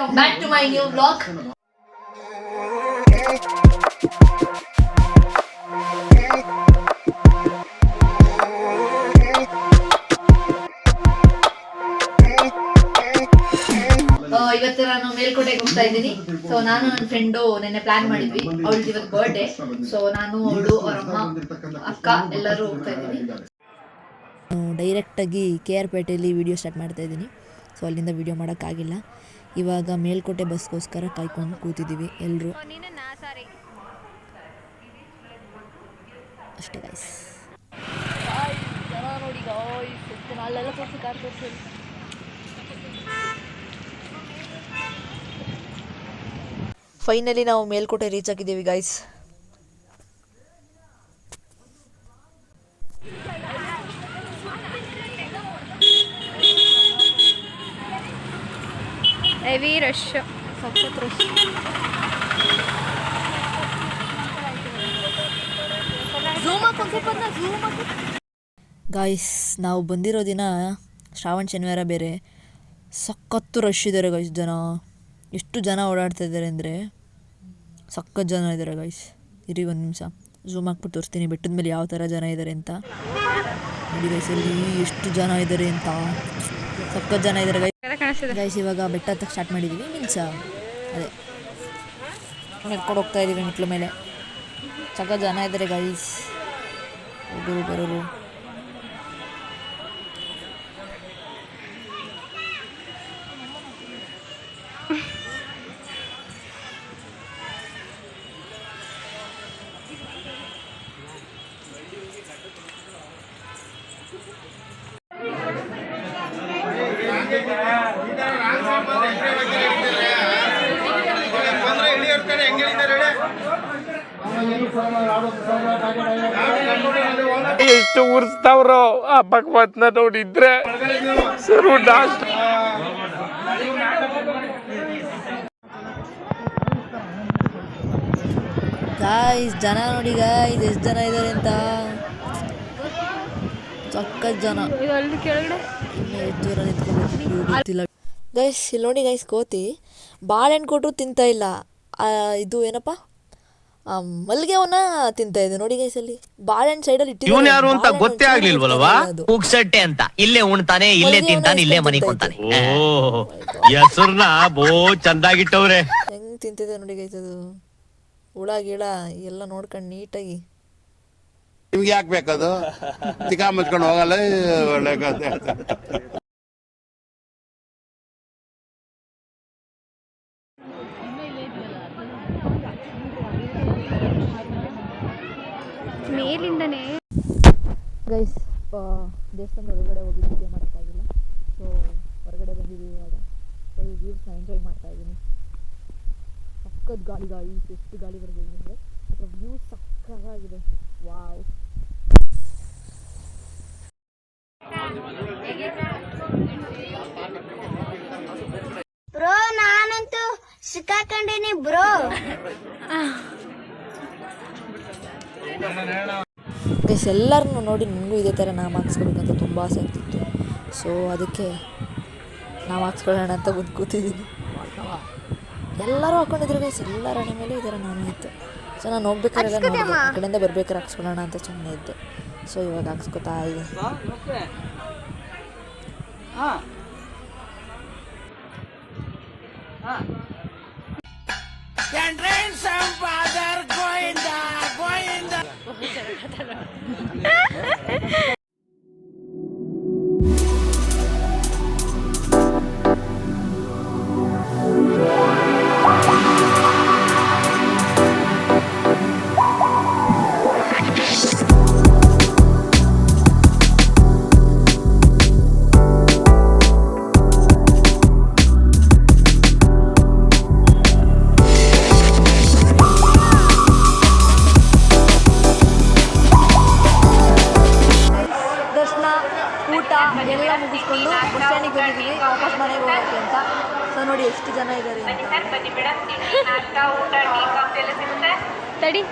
welcome back to my new vlog. ಇವತ್ತು ನಾನು ಮೇಲ್ಕೋಟೆಗೆ ಹೋಗ್ತಾ ಇದ್ದೀನಿ. ಸೊ ನಾನು ನನ್ನ ಫ್ರೆಂಡು ನೆನ್ನೆ ಪ್ಲಾನ್ ಮಾಡಿದ್ವಿ, ಅವಳದು ಇವತ್ತು ಬರ್ಡೇ. ಸೊ ನಾನು, ಅವಳು, ಅವ್ರ ಅಮ್ಮ, ಅಕ್ಕ ಎಲ್ಲರೂ ಹೋಗ್ತಾ ಇದ್ದೀನಿ. ಡೈರೆಕ್ಟಾಗಿ ಕೆ ಆರ್ ಪೇಟೆಯಲ್ಲಿ ವೀಡಿಯೋ ಸ್ಟಾರ್ಟ್ ಮಾಡ್ತಾ ಇದ್ದೀನಿ. ಸೊ ಅಲ್ಲಿಂದ ವೀಡಿಯೋ ಮಾಡೋಕ್ಕಾಗಿಲ್ಲ. ಇವಾಗ ಮೇಲ್ಕೋಟೆ ಬಸ್ಗೋಸ್ಕರ ಕಾಯ್ಕೊಂಡು ಕೂತಿದ್ದೀವಿ ಎಲ್ಲರೂ ಅಷ್ಟೇ ಗೈಸ್. ನೋಡಿ ಗಾಯ್ಸ್, ಅಲ್ಲೆಲ್ಲ ತೋರಿಸಿ ಕಾರ್ ತೋರಿಸಿ. ಫೈನಲಿ ನಾವು ಮೇಲ್ಕೋಟೆ ರೀಚ್ ಆಗಿದ್ದೀವಿ ಗೈಸ್. ಹೆವಿ ರಶ್, ಸಖತ್ ರಶ್. ಗಾಯ್ಸ್, ನಾವು ಬಂದಿರೋ ದಿನ ಶ್ರಾವಣ ಶನಿವಾರ ಬೇರೆ. ಸಖತ್ತು ರಶ್ ಇದ್ದಾರೆ ಗೈಸ್. ಜನ ಎಷ್ಟು ಜನ ಓಡಾಡ್ತಾ ಇದ್ದಾರೆ ಅಂದರೆ ಸಖತ್ ಜನ ಇದ್ದಾರೆ ಗೈಸ್. ಇರಿ ಒಂದು ನಿಮಿಷ ಝೂಮ್ ಹಾಕ್ಬಿಟ್ಟು ತೋರಿಸ್ತೀನಿ ಬೆಟ್ಟದ ಮೇಲೆ ಯಾವ ಥರ ಜನ ಇದ್ದಾರೆ ಅಂತ. ನೋಡಿ ಗೈಸ್, ಅಲ್ಲಿ ಎಷ್ಟು ಜನ ಇದ್ದಾರೆ ಅಂತ. ಸಖತ್ ಜನ ಇದ್ದಾರೆ ಗೈಸ್. ಇವಾಗ ಬೆಟ್ಟ ಹತ್ತಕ್ಕೆ ಸ್ಟಾರ್ಟ್ ಮಾಡಿದ್ದೀವಿ. ಮೀನ್ಸ್ ಅದೇ ನೆಟ್ಕೊಂಡು ಹೋಗ್ತಾ ಇದ್ದೀವಿ ಮೆಟ್ಲ ಮೇಲೆ. ಸಖತ್ ಜನ ಇದ್ದಾರೆ ಗೈಸ್, ಹೋಗೋರು ಬರೋರು. ಎಷ್ಟು ಉರ್ಸ್ತಾವ್ರೋ ಆ ಭಗವತ್ನ ನೋಡಿದ್ರೆ ಸರು ಡಾಸ್ಟ್. ಗಾಯ್ಸ್, ಜನ ನೋಡಿ ಗಾಯ್ಸ್, ಎಷ್ಟು ಜನ ಇದ್ದಾರೆ ಅಂತ. ಸಖತ್ ಜನ. ಎಷ್ಟು ದೂರ ನಿಂತ್ಕೊಂಡು ಗೈಸ್, ಇಲ್ಲಿ ನೋಡಿ ಗೈಸ್, ಕೋತಿ ಬಾಳೆಹಣ್ಣು ಕೊಟ್ಟರು ತಿಂತಾ ಇಲ್ಲ. ಇದು ಏನಪ್ಪ, ಮಲ್ಗೆವನ್ನ ತಿಂತಾ ಇದೆ ನೋಡಿ ಗೈಸ್. ಅಲ್ಲಿ ಬಾಳೆಹಣ್ಣು ಸೈಡಲ್ಲಿ ಇವನು ಯಾರು ಅಂತ ಗೊತ್ತೇ ಆಗ್ಲಿಲ್ವಲ್ವಾ? ಪುಕ್ಸಟ್ಟೆ ಅಂತ ಇಲ್ಲೇ ಉಣ್ತಾನೆ, ಇಲ್ಲೇ ತಿಂತಾನೆ, ಇಲ್ಲೇ ಮನೆ ಕೊಂತಾನೆ. ಹೆಸರ್ನ ಬೋ ಚಂದಾಗಿಟ್ಟವ್ರೆ. ಹೆಂಗ್ ತಿಂತಿದೆ ನೋಡಿ ಗೈಸ್. ಅದು ಹುಳ ಗಿಳ ಎಲ್ಲ ನೋಡ್ಕೊಂಡು ನೀಟಾಗಿ. ನಿಮ್ಗೆ ಯಾಕೆ ಬೇಕದು? ಚಿಕ್ಕ ಮುಚ್ಕೊಂಡು ಹೋಗಲ್ಲ. ಒಳ್ಳೆ ಕಥೆ. ಮೇಲಿಂದನೇ ಗೈಸ್, ದೇವಸ್ಥಾನದ ಒಳಗಡೆ ಹೋಗಿ ವಿಡಿಯೋ ಮಾಡೋಕ್ಕಾಗಿಲ್ಲ. ಸೊ ಹೊರಗಡೆ ಬಂದಿದ್ದೀವಿ ಇವಾಗ. ಫುಲ್ ವ್ಯೂಸ್ನ ಎಂಜಾಯ್ ಮಾಡ್ತಾ ಇದ್ದೀನಿ. ಸಖತ್ ಗಾಳಿ ಗಾಯ್ಸ್, ಎಷ್ಟು ಗಾಳಿ ಬರ್ಬೋದು ನಿಮಗೆ. ಅಥವಾ ವ್ಯೂ ಸಕ್ಕತ್ತಾಗಿದೆ. ವಾವ್. ಬ್ರೋ, ನಾನಂತೂ ಸಿಕ್ಕಾಕೊಂಡಿನಿ ಬ್ರೋ. ಗೈಸ್, ಎಲ್ಲರನ್ನೂ ನೋಡಿ ನನಗೂ ಇದೇ ಥರ ನಾಮ ಹಾಕ್ಸ್ಕೊಬೇಕಂತ ತುಂಬ ಆಸೆ ಆಗ್ತಿತ್ತು. ಸೊ ಅದಕ್ಕೆ ನಾವು ಹಾಕ್ಸ್ಕೊಳ್ಳೋಣ ಅಂತ ಬಂದು ಕೂತಿದ್ದೀನಿ. ಎಲ್ಲರೂ ಹಾಕ್ಕೊಂಡಿದ್ರು ಗೈಸ್, ಎಲ್ಲರ ಹಣೆ ಮೇಲೆ ಈ ಥರ ನಾಮ ಇತ್ತು. ಸೊ ನಾನು ಹೋಗ್ಬೇಕಾರೆಲ್ಲ ನೋಡಿದೆ, ಆ ಕಡೆಯಿಂದ ಬರ್ಬೇಕಾದ್ರೆ ಹಾಕ್ಸ್ಕೊಳ್ಳೋಣ ಅಂತ ಸುಮ್ಮನೆ ಇದ್ದೆ. ಸೊ ಇವಾಗ ಹಾಕ್ಸ್ಕೊತಾ ಇದೆ. ಎಲ್ಲ ಮುಗಿಸ್ಕೊಂಡು ಬಸ್ ಸ್ಟ್ಯಾಂಡಿಗೆ ಬಂದಿದ್ದೀವಿ, ವಾಪಸ್ ಮನೆಗೆ ಹೋಗೋಕ್ಕೆ ಅಂತ. ಸೊ ನೋಡಿ ಎಷ್ಟು ಜನ ಇದ್ದಾರೆ ತಡಿ.